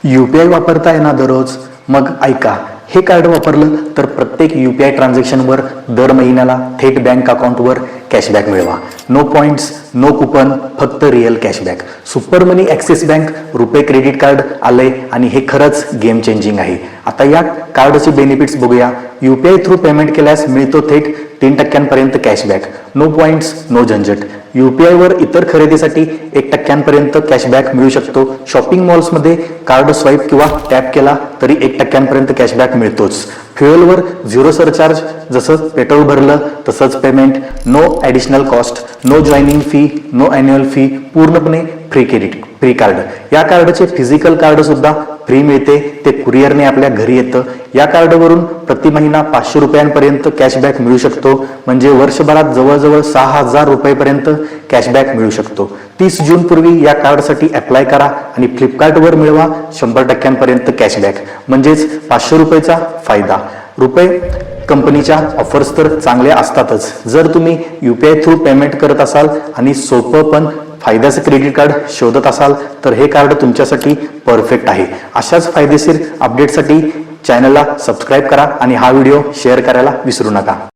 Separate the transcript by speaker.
Speaker 1: UPI वापरताय ना दररोज? मग ऐका, हे कार्ड वापरलं तर प्रत्येक UPI ट्रान्झॅक्शनवर दर महिन्याला थेट बँक अकाउंटवर कॅशबॅक मिळवा. नो पॉइंट्स, नो कुपन, फक्त रिअल कॅशबॅक. सुपर मनी axis bank RuPay credit card आलंय आणि हे खरंच गेम चेंजिंग आहे. आता या कार्डचे बेनिफिट्स बघूया. UPI थ्रू पेमेंट केल्यास मिळतो थेट 3% कॅशबॅक. नो पॉइंट्स, नो झंझट. UPI वर इतर खरेदीसाठी 1% कॅशबॅक मिळू शकतो. शॉपिंग मॉल्समध्ये कार्ड स्वाईप किंवा टॅप केला तरी 1% कॅशबॅक मिळतोच. फ्युएलवर 0 सरचार्ज, जसं पेट्रोल भरलं तसंच payment. No additional cost, no joining fee, no annual fee, पूर्णपणे फ्री कार्ड. या कार्डचे फिजिकल कार्ड सुद्धा फ्री मिळते, ते कुरिअरने आपल्या घरी येतं. या कार्डवरून प्रति महिना 500 रुपयांपर्यंत कॅशबॅक मिळू शकतो, म्हणजे वर्षभरात जवळजवळ 6000 रुपयेपर्यंत कॅशबॅक मिळू शकतो. 30 जून पूर्वी या कार्डसाठी अप्लाय करा आणि फ्लिपकार्टवर मिळवा 100% कॅशबॅक, म्हणजेच 500 रुपयेचा फायदा. रुपे कंपनीच्या ऑफर्स तर चांगल्या असतातच. जर तुम्ही UPI थ्रू पेमेंट करत असाल आणि सोपं पण फायद्याचं क्रेडिट कार्ड शोधत असाल तर हे कार्ड तुमच्यासाठी परफेक्ट आहे. अशाच फायदेशीर अपडेटसाठी चॅनलला सबस्क्राईब करा आणि हा व्हिडिओ शेअर करायला विसरू नका.